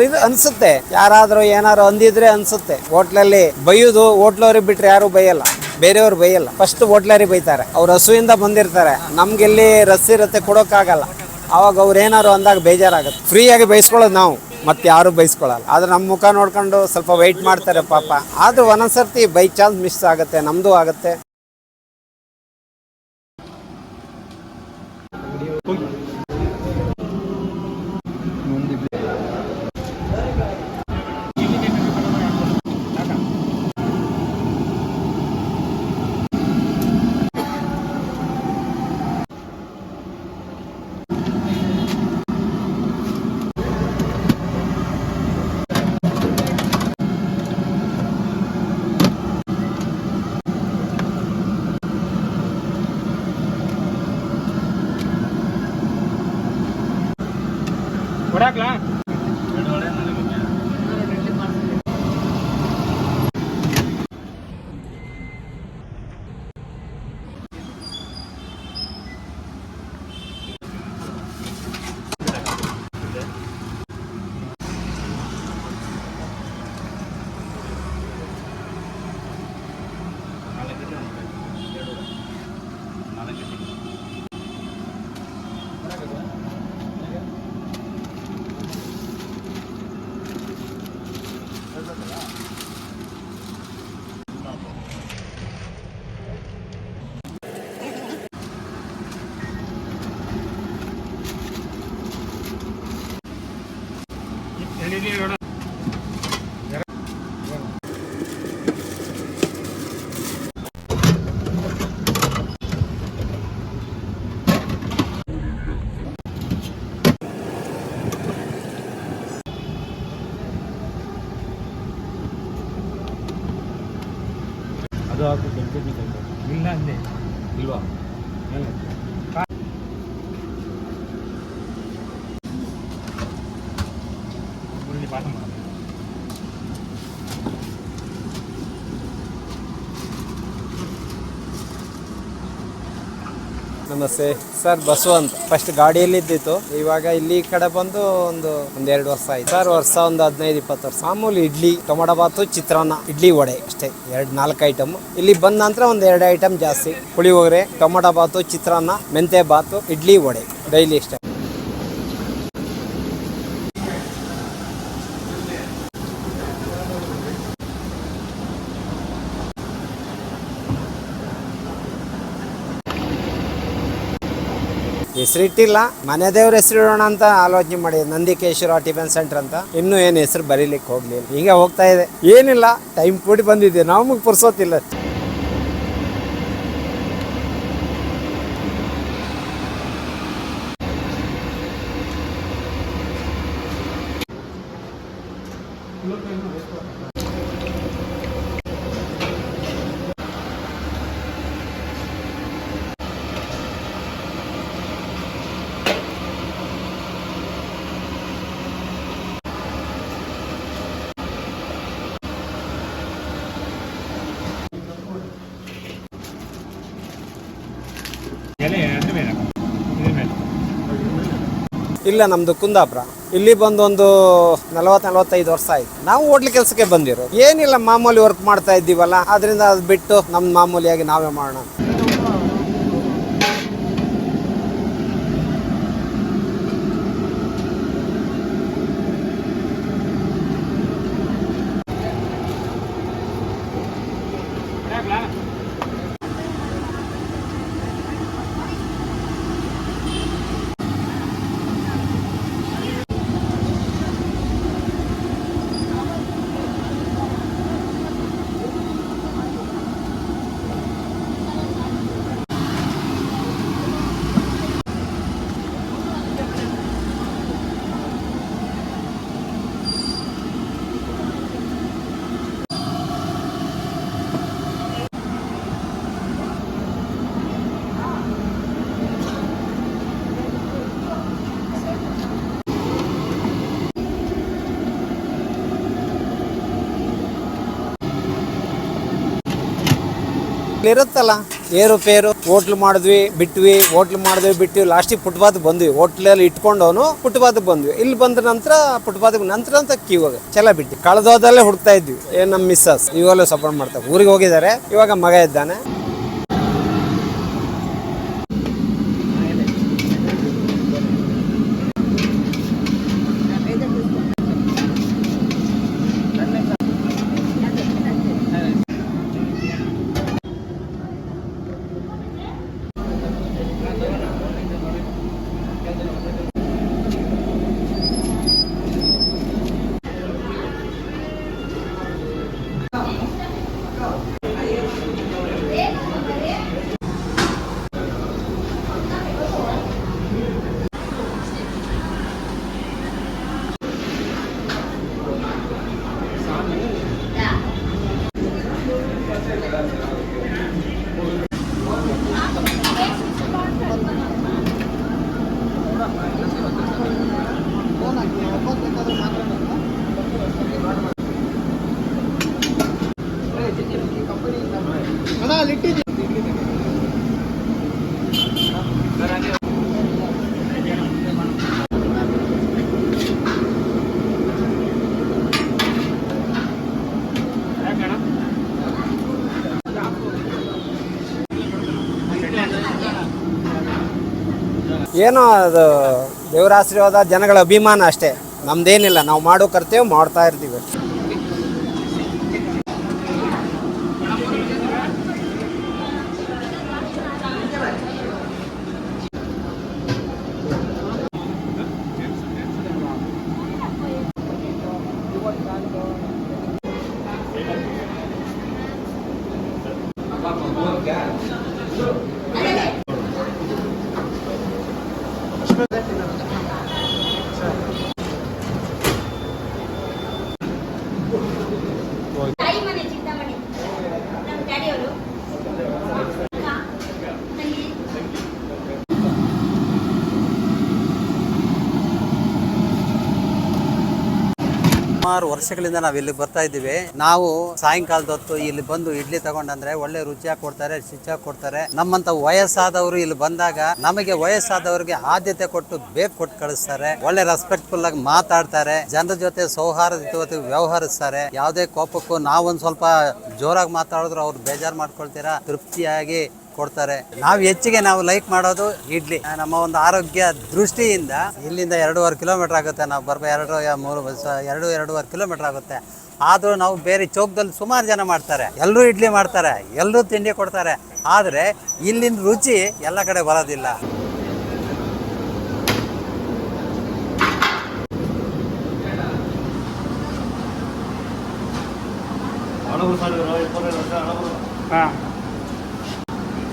ಇದು ಅನ್ಸುತ್ತೆ, ಯಾರಾದ್ರೂ ಏನಾರು ಅಂದಿದ್ರೆ ಅನ್ಸುತ್ತೆ. ಹೋಟ್ಲಲ್ಲಿ ಬೈಯುದು ಹೋಟ್ಲವ್ರಿಗೆ ಬಿಟ್ರೆ ಯಾರು ಬೈಯಲ್ಲ, ಬೇರೆಯವ್ರು ಬೈಯಲ್ಲ. ಫಸ್ಟ್ ಹೋಟ್ಲರಿಗೆ ಬೈತಾರೆ, ಅವ್ರು ಹಸುವಿಂದ ಬಂದಿರ್ತಾರೆ. ನಮ್ಗೆಲ್ಲಿ ರಸ್ ಇರುತ್ತೆ, ಕೊಡೋಕ್ಕಾಗಲ್ಲ. ಅವಾಗ ಅವ್ರು ಏನಾರು ಅಂದಾಗ ಬೇಜಾರಾಗುತ್ತೆ. ಫ್ರೀಯಾಗಿ ಬೈಸ್ಕೊಳ್ಳೋದು ನಾವು, ಮತ್ತೆ ಯಾರು ಬೈಸ್ಕೊಳ್ಳಲ್ಲ. ಆದ್ರೆ ನಮ್ಮ ಮುಖ ನೋಡ್ಕೊಂಡು ಸ್ವಲ್ಪ ವೆಯ್ಟ್ ಮಾಡ್ತಾರೆ ಪಾಪ. ಆದ್ರೂ ಒಂದೊಂದ್ಸರ್ತಿ ಬೈ ಚಾನ್ಸ್ ಮಿಸ್ ಆಗುತ್ತೆ, ನಮ್ದು ಆಗುತ್ತೆ. ಅದು ಹಾಕು ಇಲ್ಲ ಅಂದೆ ಇಲ್ವಾ ಪಾಠ ಮಾಡ. ನಮಸ್ತೆ ಸರ್, ಬಸ್ಸು ಅಂತ. ಫಸ್ಟ್ ಗಾಡಿಯಲ್ಲಿ ಇದ್ದಿತ್ತು, ಇವಾಗ ಇಲ್ಲಿ ಕಡೆ ಬಂದು ಒಂದೆರಡು ವರ್ಷ ಆಯ್ತು ಸರ್. ವರ್ಷ ಒಂದು 15-20 ವರ್ಷ. ಮಾಮೂಲಿ ಇಡ್ಲಿ, ಟೊಮೊಟೊ ಬಾತು, ಚಿತ್ರಾನ್ನ, ಇಡ್ಲಿ, ವಡೆ ಅಷ್ಟೇ. 4 ಐಟಮ್. ಇಲ್ಲಿ ಬಂದ ನಂತರ 2 ಐಟಮ್ ಜಾಸ್ತಿ. ಪುಳಿಯೋಗರೆ, ಟೊಮೊಟೊ ಬಾತು, ಚಿತ್ರಾನ್ನ, ಮೆಂತೆ ಬಾತು, ಇಡ್ಲಿ, ವಡೆ ಡೈಲಿ ಇಷ್ಟ. ಹೆಸರಿಟ್ಟಿಲ್ಲ, ಮನೆ ದೇವ್ರ ಹೆಸರು ಇಡೋಣ ಅಂತ ಆಲೋಚನೆ ಮಾಡಿ. ನಂದಿಕೇಶ್ವರ ಟಿಫನ್ ಸೆಂಟರ್ ಅಂತ. ಇನ್ನೂ ಏನು ಹೆಸರು ಬರೀಲಿಕ್ಕೆ ಹೋಗ್ಲಿಲ್ಲ, ಹೀಗೆ ಹೋಗ್ತಾ ಇದೆ. ಏನಿಲ್ಲ, ಟೈಮ್ ಕೂಡಿ ಬಂದಿದೆ, ನಮಗೆ ಪುರ್ಸೋತಿಲ್ಲ. ಇಲ್ಲ, ನಮ್ದು ಕುಂದಾಪುರ. ಇಲ್ಲಿ ಬಂದು ಒಂದು 40-45 ವರ್ಷ ಆಯ್ತು. ನಾವು ಹೋಟ್ಲ್ ಕೆಲಸಕ್ಕೆ ಬಂದಿರೋ. ಏನಿಲ್ಲ, ಮಾಮೂಲಿ ವರ್ಕ್ ಮಾಡ್ತಾ ಇದ್ದೀವಲ್ಲ, ಅದರಿಂದ ಅದು ಬಿಟ್ಟು ನಮ್ಮ ಮಾಮೂಲಿಯಾಗಿ ನಾವೇ ಮಾಡೋಣ. ಇರುತ್ತಲ್ಲ ಏರುಪೇರು. ಹೋಟ್ಲ್ ಮಾಡಿದ್ವಿ ಬಿಟ್ವಿ, ಲಾಸ್ಟಿಗೆ ಫುಟ್ಪಾತ್ ಬಂದ್ವಿ. ಹೋಟ್ಲಲ್ಲಿ ಇಟ್ಕೊಂಡವನು ಫುಟ್ಪಾತ್ ಬಂದ್ವಿ. ಇಲ್ಲಿ ಬಂದ ನಂತರ ಫುಟ್ಪಾತ್ ನಂತರ ಅಂತ ಕ್ಯೂವಾಗ ಚಲ ಬಿಟ್ಟು ಕಳೆದೋದಲ್ಲೇ ಹುಡ್ತಾ ಇದ್ವಿ. ನಮ್ಮ ಮಿಸ್ಸಸ್ ಇವಾಗಲೂ ಸಪೋರ್ಟ್ ಮಾಡ್ತಾರೆ. ಊರಿಗೆ ಹೋಗಿದ್ದಾರೆ, ಇವಾಗ ಮಗ ಇದ್ದಾನೆ. ಏನೋ ಅದು ದೇವರ ಆಶೀರ್ವಾದ, ಜನಗಳ ಅಭಿಮಾನ ಅಷ್ಟೇ. ನಮ್ದೇನಿಲ್ಲ, ನಾವು ಮಾಡೋ ಕರ್ತವ್ಯ ಮಾಡ್ತಾ ಇರ್ತೀವಿ. ಸುಮಾರು ವರ್ಷಗಳಿಂದ ನಾವು ಇಲ್ಲಿ ಬರ್ತಾ ಇದ್ದೀವಿ. ನಾವು ಸಾಯಂಕಾಲದ ಹೊತ್ತು ಇಲ್ಲಿ ಬಂದು ಇಡ್ಲಿ ತಗೊಂಡಂದ್ರೆ ಒಳ್ಳೆ ರುಚಿಯಾಗಿ ಕೊಡ್ತಾರೆ, ಶುಚಿಯಾಗಿ ಕೊಡ್ತಾರೆ. ನಮ್ಮಂತ ವಯಸ್ಸಾದವರು ಇಲ್ಲಿ ಬಂದಾಗ ನಮಗೆ ವಯಸ್ಸಾದವರಿಗೆ ಆದ್ಯತೆ ಕೊಟ್ಟು ಬೇಗ ಕೊಟ್ಟು ಕಳಿಸ್ತಾರೆ. ಒಳ್ಳೆ ರೆಸ್ಪೆಕ್ಟ್ಫುಲ್ ಆಗಿ ಮಾತಾಡ್ತಾರೆ, ಜನರ ಜೊತೆ ಸೌಹಾರ್ದಯುತವಾಗಿ ವ್ಯವಹರಿಸ್ತಾರೆ. ಯಾವುದೇ ಕೋಪಕ್ಕೂ ನಾವೊಂದು ಸ್ವಲ್ಪ ಜೋರಾಗಿ ಮಾತಾಡಿದ್ರು ಅವ್ರು ಬೇಜಾರು ಮಾಡ್ಕೊಳ್ತೀರಾ, ತೃಪ್ತಿಯಾಗಿ ಕೊಡ್ತಾರೆ. ನಾವು ಲೈಕ್ ಮಾಡೋದು ಇಡ್ಲಿ. ನಮ್ಮ ಒಂದು ಆರೋಗ್ಯ ದೃಷ್ಟಿಯಿಂದ ಇಲ್ಲಿಂದ 2.5 ಕಿಲೋಮೀಟರ್ ಆಗುತ್ತೆ. ನಾವು ಬರ್ಬ 2.5 ಕಿಲೋಮೀಟರ್ ಆಗುತ್ತೆ. ಆದರೂ ನಾವು ಬೇರೆ ಚೌಕದಲ್ಲಿ ಸುಮಾರು ಜನ ಮಾಡ್ತಾರೆ, ಎಲ್ಲರೂ ಇಡ್ಲಿ ಮಾಡ್ತಾರೆ, ಎಲ್ಲರೂ ತಿಂಡಿ ಕೊಡ್ತಾರೆ. ಆದರೆ ಇಲ್ಲಿನ ರುಚಿ ಎಲ್ಲ ಕಡೆ ಬರೋದಿಲ್ಲ.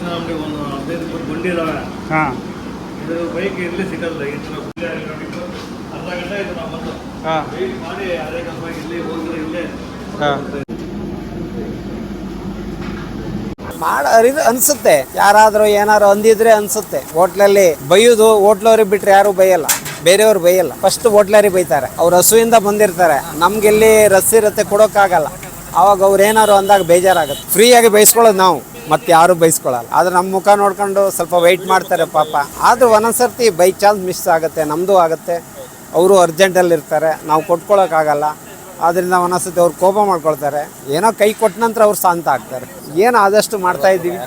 ನಮಗೆ ಒಂದು 15-20 ಗುಂಡಿ ಇದಾವೆ. ಇದು ಬೈಕ್ ಇರಲಿ ಸಿಗಲ್ಲ. ಅರ್ಧ ಗಂಟೆ ಇದು ನಾವು ಬಂದು ವೆಯ್ಟ್ ಮಾಡಿ ಅದೇ ಕಂಪಾಗಿ ಇಲ್ಲಿ ಹೋಗಿದ್ರೆ ಇಲ್ಲೇ ಅನ್ಸುತ್ತೆ. ಯಾರಾದ್ರೂ ಏನಾರು ಅಂದಿದ್ರೆ ಅನ್ಸುತ್ತೆ. ಹೋಟ್ಲಲ್ಲಿ ಬೈಯೋದು, ಹೋಟ್ಲವ್ರಿಗೆ ಬಿಟ್ರೆ ಯಾರು ಬೈಯಲ್ಲ, ಬೇರೆಯವ್ರು ಬೈಯಲ್ಲ. ಫಸ್ಟ್ ಹೋಟ್ಲರಿಗೆ ಬೈತಾರೆ. ಅವ್ರ ಹಸುವಿಂದ ಬಂದಿರ್ತಾರೆ, ನಮ್ಗೆಲ್ಲಿ ರಸ್ಸಿ ಇರುತ್ತೆ ಕೊಡೋಕ್ಕಾಗಲ್ಲ. ಅವಾಗ ಅವ್ರು ಏನಾರು ಅಂದಾಗ ಬೇಜಾರಾಗುತ್ತೆ. ಫ್ರೀಯಾಗಿ ಬೈಸ್ಕೊಳ್ಳೋದು ನಾವು, ಮತ್ತೆ ಯಾರು ಬೈಸ್ಕೊಳ್ಳಲ್ಲ. ಆದ್ರೆ ನಮ್ಮ ಮುಖ ನೋಡ್ಕೊಂಡು ಸ್ವಲ್ಪ ವೆಯ್ಟ್ ಮಾಡ್ತಾರೆ ಪಾಪ. ಆದ್ರೂ ಒಂದೊಂದ್ಸರ್ತಿ ಬೈ ಚಾನ್ಸ್ ಮಿಸ್ ಆಗುತ್ತೆ, ನಮ್ಮದು ಆಗುತ್ತೆ. ಅವರು ಅರ್ಜೆಂಟಲ್ಲಿ ಇರ್ತಾರೆ, ನಾವು ಕೊಟ್ಕೊಳ್ಳೋಕ್ಕಾಗಲ್ಲ. ಆದ್ದರಿಂದ ಒಂದೊಂದ್ಸತಿ ಅವ್ರು ಕೋಪ ಮಾಡ್ಕೊಳ್ತಾರೆ. ಏನೋ ಕೈ ಕೊಟ್ಟ ನಂತರ ಅವ್ರು ಶಾಂತ ಆಗ್ತಾರೆ. ಏನು ಆದಷ್ಟು ಮಾಡ್ತಾ ಇದ್ದೀವಿ.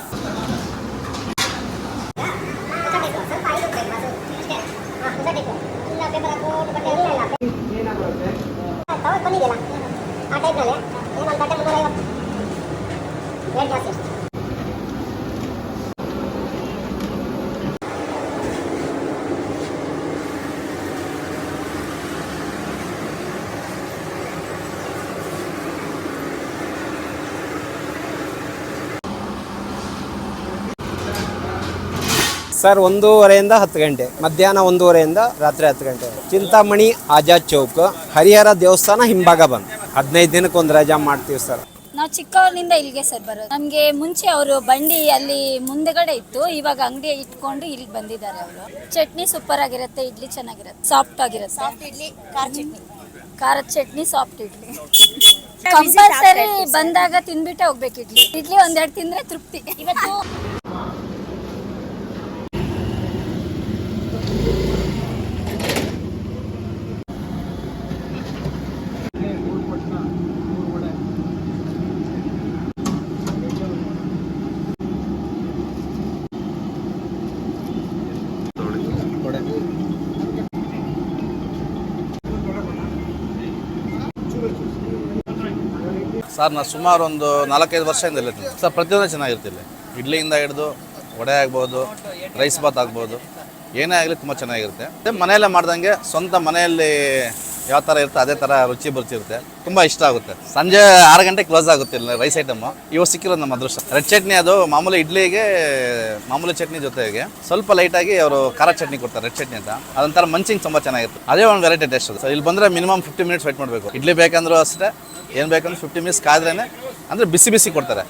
ಸರ್ 1:30 10 ಗಂಟೆ, ಮಧ್ಯಾಹ್ನ 1:30 ರಾತ್ರಿ 10 ಗಂಟೆ. ಚಿಂತಾಮಣಿ ಆಜಾದ್ ಚೌಕ್, ಹರಿಹರ ದೇವಸ್ಥಾನ ಹಿಂಭಾಗ ಬಂದು 15 ದಿನಕ್ಕೆ ಒಂದು ರಜಾ ಮಾಡ್ತೀವಿ ಸರ್. ನಾವು ಚಿಕ್ಕವರಿಂದ ಇಲ್ಲಿಗೆ ಸರ್ ಬರೋದು. ನಮಗೆ ಮುಂಚೆ ಅವರು ಬಂಡಿ ಅಲ್ಲಿ ಮುಂದೆಗಡೆ ಇತ್ತು, ಇವಾಗ ಅಂಗಡಿ ಇಟ್ಕೊಂಡು ಇಲ್ಲಿಗೆ ಬಂದಿದ್ದಾರೆ ಅವರು. ಚಟ್ನಿ ಸೂಪರ್ ಆಗಿರುತ್ತೆ, ಇಡ್ಲಿ ಚೆನ್ನಾಗಿರುತ್ತೆ, ಸಾಫ್ಟ್ ಆಗಿರುತ್ತೆ. ಸಾಫ್ಟ್ ಇಡ್ಲಿ, ಖಾರ ಚಟ್ನಿ. ಖಾರದ ಚಟ್ನಿ ಸಾಫ್ಟ್ ಇಡ್ಲಿ ಕಂಪಲ್ಸರಿ ಬಂದಾಗ ತಿಂದ್ಬಿಟ್ಟೆ ಹೋಗ್ಬೇಕು. ಇಡ್ಲಿ ಒಂದೆರಡು ತಿಂದ್ರೆ ತೃಪ್ತಿ. ಇವತ್ತು ಸರ್ ನಾನು ಸುಮಾರು ಒಂದು 4-5 ವರ್ಷದಿಂದ ಇರ್ತೀನಿ ಸರ್. ಪ್ರತಿಯೊಂದು ಚೆನ್ನಾಗಿರ್ತಿಲ್ಲ, ಇಡ್ಲಿಯಿಂದ ಹಿಡಿದು ವಡೆ ಆಗ್ಬೋದು, ರೈಸ್ ಬಾತ್ ಆಗ್ಬೋದು, ಏನೇ ಆಗಲಿ ತುಂಬ ಚೆನ್ನಾಗಿರುತ್ತೆ. ಮತ್ತು ಮನೆಯಲ್ಲೇ ಮಾಡ್ದಂಗೆ ಸ್ವಂತ ಮನೆಯಲ್ಲಿ ಯಾವ ಥರ ಇರುತ್ತೆ ಅದೇ ಥರ ರುಚಿ ಬರ್ತಿರುತ್ತೆ, ತುಂಬ ಇಷ್ಟ ಆಗುತ್ತೆ. ಸಂಜೆ 6 ಗಂಟೆಗೆ ಕ್ಲೋಸ್ ಆಗುತ್ತೆ ಇಲ್ಲ ರೈಸ್ ಐಟಮು. ಇವಾಗ ಸಿಕ್ಕಿರೋದು ನಮ್ಮ ಅದೃಷ್ಟ. ರೆಡ್ ಚಟ್ನಿ ಅದು ಮಾಮೂಲಿ ಇಡ್ಲಿಗೆ ಮಾಮೂಲಿ ಚಟ್ನಿ ಜೊತೆಗೆ ಸ್ವಲ್ಪ ಲೈಟಾಗಿ ಅವರು ಖಾರ ಚಟ್ನಿ ಕೊಡ್ತಾರೆ, ರೆಡ್ ಚಟ್ನಿ ಅಂತ. ಅದೊಂಥರ ಮಂಚಿಂಗ್ ತುಂಬ ಚೆನ್ನಾಗಿರುತ್ತೆ. ಅದೇ ಒಂದು ವೆರೈಟಿ ಟೇಸ್ಟ್ ಅದು. ಸೊ ಇಲ್ಲಿ ಬಂದರೆ ಮಿನಿಮಮ್ 50 ಮಿನಿಟ್ಸ್ ವೆಯ್ಟ್ ಮಾಡಬೇಕು. ಇಡ್ಲಿ ಬೇಕಂದ್ರೂ ಅಷ್ಟೇ, ಏನು ಬೇಕಂದ್ರೆ 50 ಮಿನಿಟ್ಸ್ ಕಾದ್ರೇ ಅಂದರೆ ಬಿಸಿ ಬಿಸಿ ಕೊಡ್ತಾರೆ.